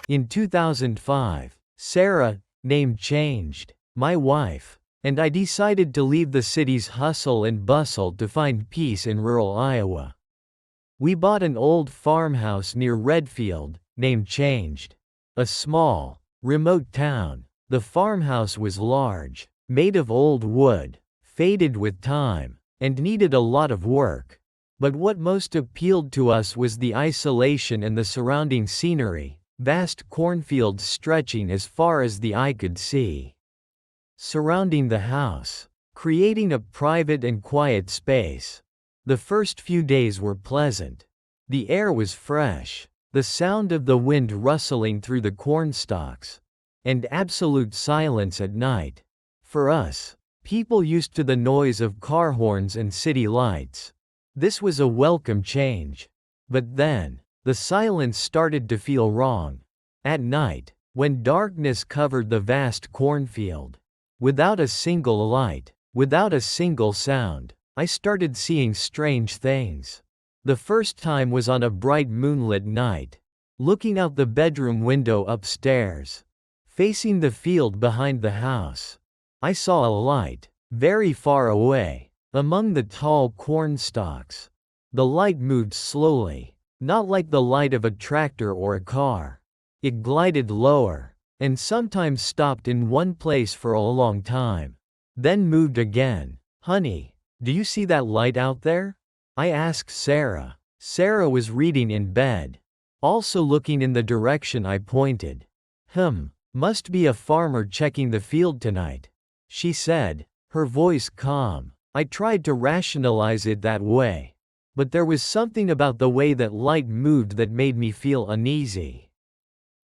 In 2005, Sarah, name changed, my wife, and I decided to leave the city's hustle and bustle to find peace in rural Iowa. We bought an old farmhouse near Redfield, name changed. A small, remote town. The farmhouse was large, made of old wood, faded with time, and needed a lot of work. But what most appealed to us was the isolation and the surrounding scenery, vast cornfields stretching as far as the eye could see. Surrounding the house, creating a private and quiet space. The first few days were pleasant. The air was fresh, the sound of the wind rustling through the corn stalks, and absolute silence at night. For us, people used to the noise of car horns and city lights, this was a welcome change. But then, the silence started to feel wrong. At night, when darkness covered the vast cornfield, without a single light, without a single sound, I started seeing strange things. The first time was on a bright moonlit night. Looking out the bedroom window upstairs, facing the field behind the house, I saw a light, very far away, among the tall corn stalks. The light moved slowly, not like the light of a tractor or a car. It glided lower, and sometimes stopped in one place for a long time, then moved again. Honey, do you see that light out there? I asked Sarah. Sarah was reading in bed, also looking in the direction I pointed. Must be a farmer checking the field tonight, she said, her voice calm. I tried to rationalize it that way, but there was something about the way that light moved that made me feel uneasy.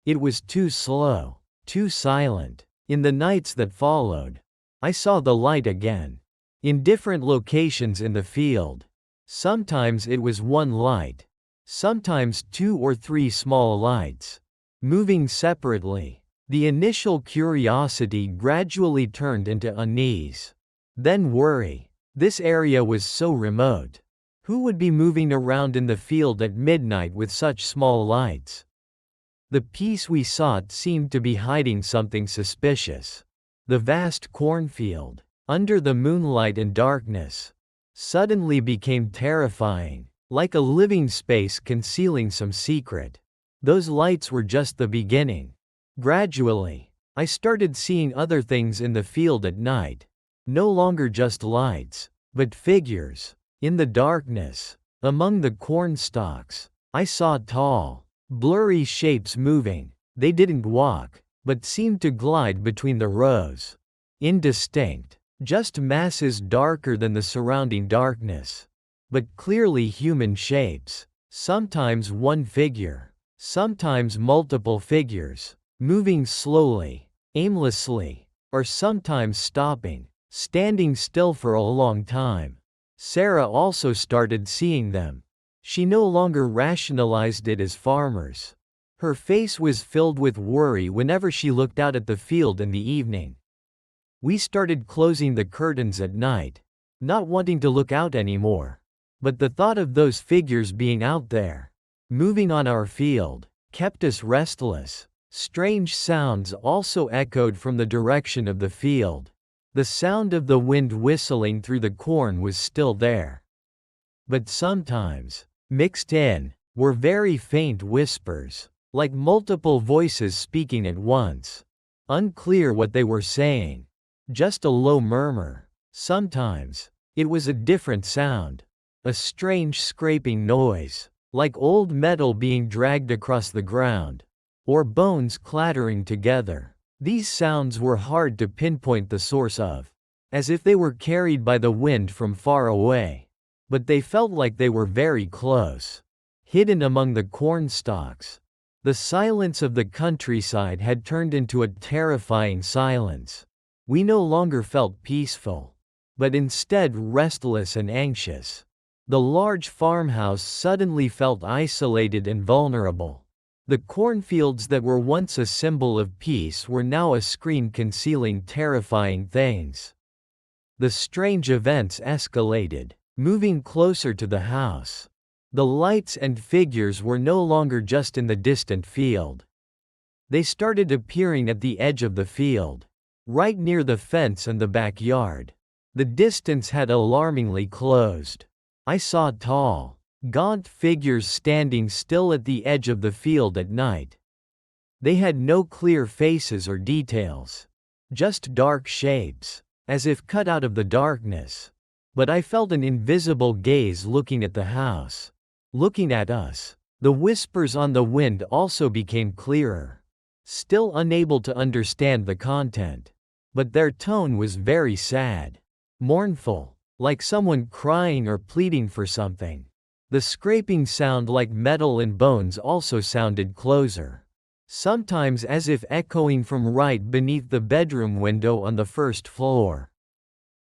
It was too slow, too silent. In the nights that followed, I saw the light again, in different locations in the field. Sometimes it was one light, sometimes 2 or 3 small lights, moving separately. The initial curiosity gradually turned into unease, then worry. This area was so remote. Who would be moving around in the field at midnight with such small lights? The peace we sought seemed to be hiding something suspicious. The vast cornfield, under the moonlight and darkness, suddenly became terrifying, like a living space concealing some secret. Those lights were just the beginning. Gradually, I started seeing other things in the field at night. No longer just lights, but figures. In the darkness, among the corn stalks, I saw tall, blurry shapes moving. They didn't walk, but seemed to glide between the rows. Indistinct, just masses darker than the surrounding darkness, but clearly human shapes. Sometimes one figure, sometimes multiple figures, moving slowly, aimlessly, or sometimes stopping, standing still for a long time. Sarah also started seeing them. She no longer rationalized it as farmers. Her face was filled with worry whenever she looked out at the field in the evening. We started closing the curtains at night, not wanting to look out anymore. But the thought of those figures being out there, moving on our field, kept us restless. Strange sounds also echoed from the direction of the field. The sound of the wind whistling through the corn was still there. But sometimes, mixed in, were very faint whispers, like multiple voices speaking at once. Unclear what they were saying, just a low murmur. Sometimes, it was a different sound, a strange scraping noise, like old metal being dragged across the ground, or bones clattering together. These sounds were hard to pinpoint the source of, as if they were carried by the wind from far away. But they felt like they were very close, hidden among the corn stalks. The silence of the countryside had turned into a terrifying silence. We no longer felt peaceful, but instead restless and anxious. The large farmhouse suddenly felt isolated and vulnerable. The cornfields that were once a symbol of peace were now a screen concealing terrifying things. The strange events escalated, moving closer to the house. The lights and figures were no longer just in the distant field. They started appearing at the edge of the field, right near the fence and the backyard. The distance had alarmingly closed. I saw tall, gaunt figures standing still at the edge of the field at night. They had no clear faces or details, just dark shapes, as if cut out of the darkness. But I felt an invisible gaze looking at the house, looking at us. The whispers on the wind also became clearer, still unable to understand the content. But their tone was very sad, mournful, like someone crying or pleading for something. The scraping sound like metal and bones also sounded closer, sometimes as if echoing from right beneath the bedroom window on the first floor.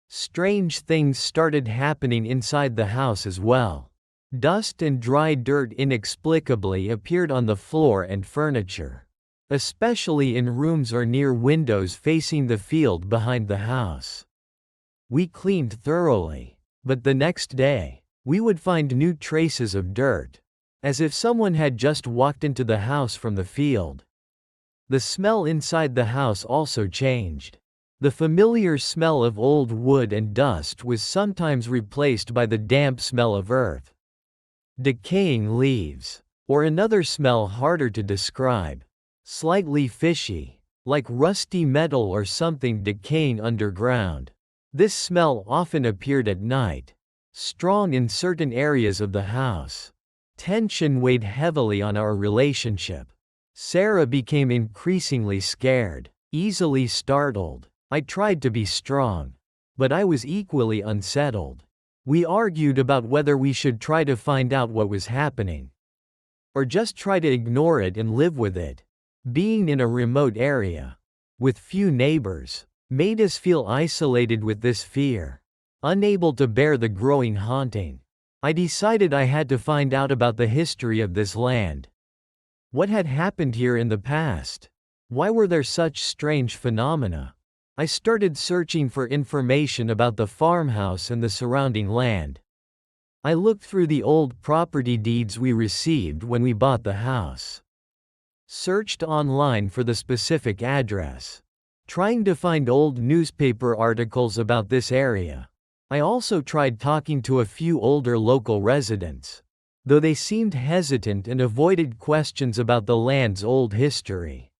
Strange things started happening inside the house as well. Dust and dry dirt inexplicably appeared on the floor and furniture, especially in rooms or near windows facing the field behind the house. We cleaned thoroughly, but the next day, we would find new traces of dirt, as if someone had just walked into the house from the field. The smell inside the house also changed. The familiar smell of old wood and dust was sometimes replaced by the damp smell of earth, decaying leaves, or another smell harder to describe, slightly fishy, like rusty metal or something decaying underground. This smell often appeared at night, strong in certain areas of the house. Tension weighed heavily on our relationship. Sarah became increasingly scared, easily startled. I tried to be strong, but I was equally unsettled. We argued about whether we should try to find out what was happening, or just try to ignore it and live with it. Being in a remote area, with few neighbors, made us feel isolated with this fear, unable to bear the growing haunting. I decided I had to find out about the history of this land. What had happened here in the past? Why were there such strange phenomena? I started searching for information about the farmhouse and the surrounding land. I looked through the old property deeds we received when we bought the house. Searched online for the specific address, trying to find old newspaper articles about this area. I also tried talking to a few older local residents, though they seemed hesitant and avoided questions about the land's old history.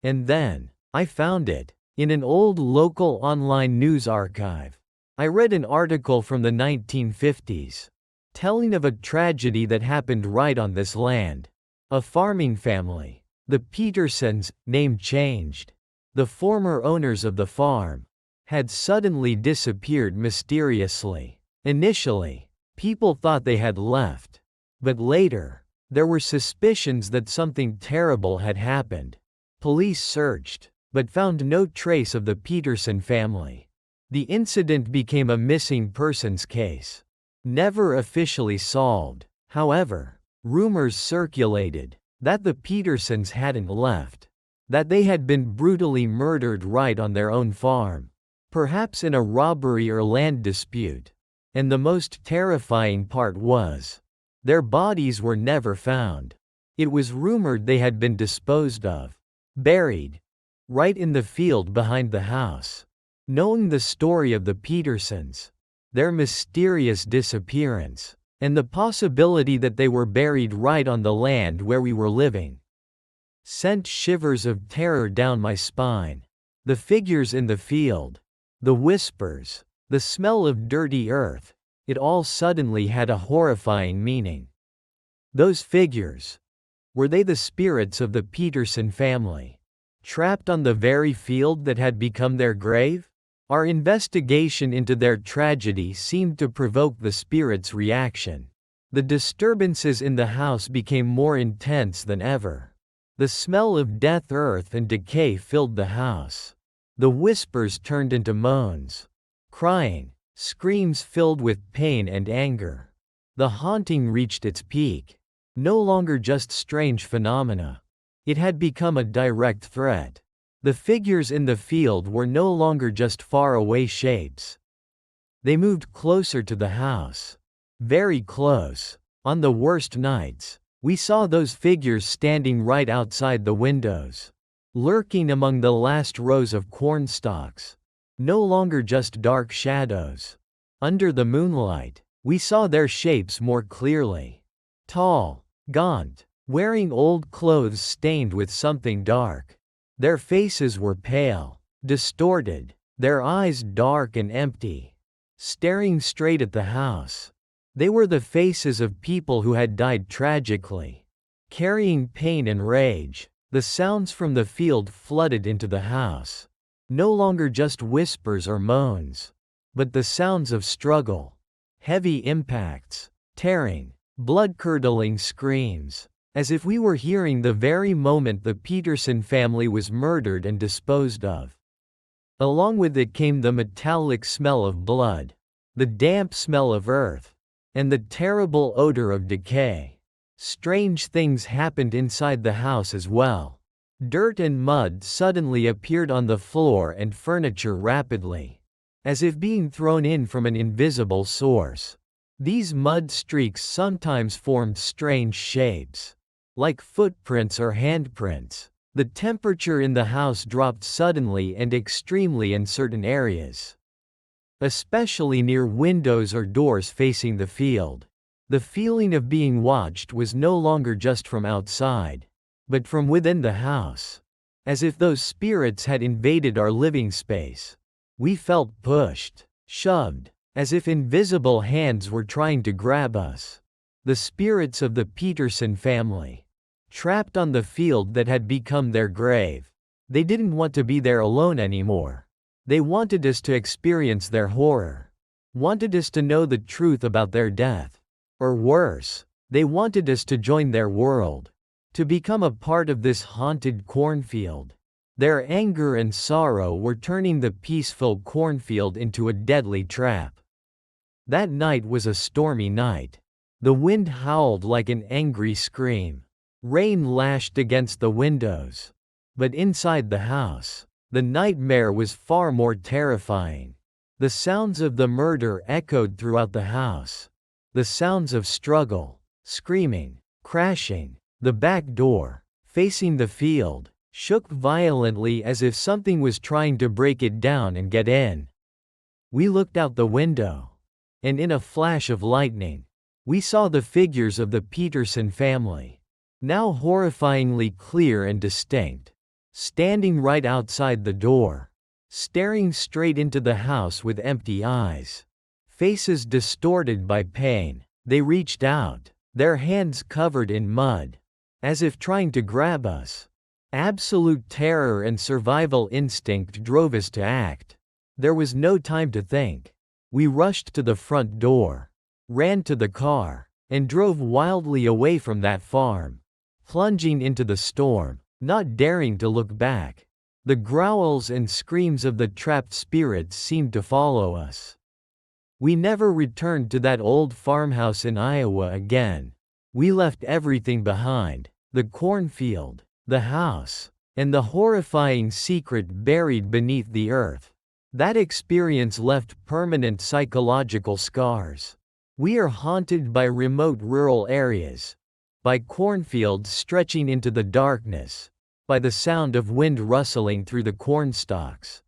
And then, I found it. In an old local online news archive, I read an article from the 1950s, telling of a tragedy that happened right on this land. A farming family, the Petersons, name changed. The former owners of the farm had suddenly disappeared mysteriously. Initially, people thought they had left, but later, there were suspicions that something terrible had happened. Police searched, but found no trace of the Peterson family. The incident became a missing persons case, never officially solved. However, rumors circulated that the Petersons hadn't left, that they had been brutally murdered right on their own farm, perhaps in a robbery or land dispute. And the most terrifying part was, their bodies were never found. It was rumored they had been disposed of, buried, right in the field behind the house. Knowing the story of the Petersons, their mysterious disappearance, and the possibility that they were buried right on the land where we were living, sent shivers of terror down my spine. The figures in the field, the whispers, the smell of dirty earth, it all suddenly had a horrifying meaning. Those figures, were they the spirits of the Peterson family, trapped on the very field that had become their grave? Our investigation into their tragedy seemed to provoke the spirits' reaction. The disturbances in the house became more intense than ever. The smell of death, earth, and decay filled the house. The whispers turned into moans, crying, screams filled with pain and anger. The haunting reached its peak. No longer just strange phenomena. It had become a direct threat. The figures in the field were no longer just faraway shapes. They moved closer to the house. Very close. On the worst nights, We saw those figures standing right outside the windows, lurking among the last rows of corn stalks. No longer just dark shadows. Under the moonlight, we saw their shapes more clearly. Tall, gaunt, wearing old clothes stained with something dark. Their faces were pale, distorted, their eyes dark and empty, staring straight at the house. They were the faces of people who had died tragically, carrying pain and rage. The sounds from the field flooded into the house. No longer just whispers or moans, but the sounds of struggle, heavy impacts, tearing, blood-curdling screams, as if we were hearing the very moment the Peterson family was murdered and disposed of. Along with it came the metallic smell of blood, the damp smell of earth, and the terrible odor of decay. Strange things happened inside the house as well. Dirt and mud suddenly appeared on the floor and furniture rapidly, as if being thrown in from an invisible source. These mud streaks sometimes formed strange shapes, like footprints or handprints. The temperature in the house dropped suddenly and extremely in certain areas, especially near windows or doors facing the field. The feeling of being watched was no longer just from outside, but from within the house, as if those spirits had invaded our living space. We felt pushed, shoved, as if invisible hands were trying to grab us. The spirits of the Peterson family, trapped on the field that had become their grave. They didn't want to be there alone anymore. They wanted us to experience their horror, wanted us to know the truth about their death. Or worse, they wanted us to join their world, to become a part of this haunted cornfield. Their anger and sorrow were turning the peaceful cornfield into a deadly trap. That night was a stormy night. The wind howled like an angry scream. Rain lashed against the windows. But inside the house, the nightmare was far more terrifying. The sounds of the murder echoed throughout the house. The sounds of struggle, screaming, crashing. The back door, facing the field, shook violently as if something was trying to break it down and get in. We looked out the window, and in a flash of lightning, we saw the figures of the Peterson family, now horrifyingly clear and distinct, standing right outside the door, staring straight into the house with empty eyes, faces distorted by pain. They reached out, their hands covered in mud, as if trying to grab us. Absolute terror and survival instinct drove us to act. There was no time to think. We rushed to the front door, ran to the car, and drove wildly away from that farm, plunging into the storm, not daring to look back. The growls and screams of the trapped spirits seemed to follow us. We never returned to that old farmhouse in Iowa again. We left everything behind: the cornfield, the house, and the horrifying secret buried beneath the earth. That experience left permanent psychological scars. We are haunted by remote rural areas, by cornfields stretching into the darkness, by the sound of wind rustling through the cornstalks.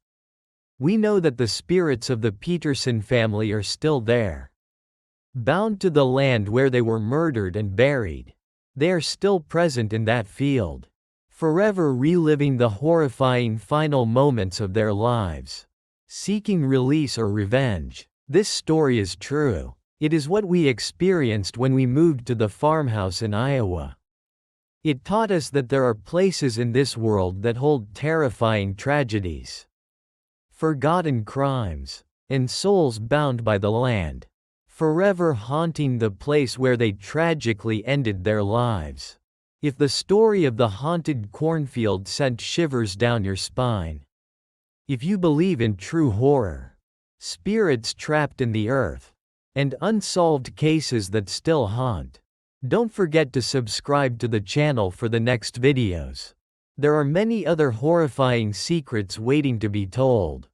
We know that the spirits of the Peterson family are still there, bound to the land where they were murdered and buried. They are still present in that field, forever reliving the horrifying final moments of their lives, seeking release or revenge. This story is true. It is what we experienced when we moved to the farmhouse in Iowa. It taught us that there are places in this world that hold terrifying tragedies, forgotten crimes, and souls bound by the land, forever haunting the place where they tragically ended their lives. If the story of the haunted cornfield sent shivers down your spine, if you believe in true horror, spirits trapped in the earth, and unsolved cases that still haunt, don't forget to subscribe to the channel for the next videos. There are many other horrifying secrets waiting to be told.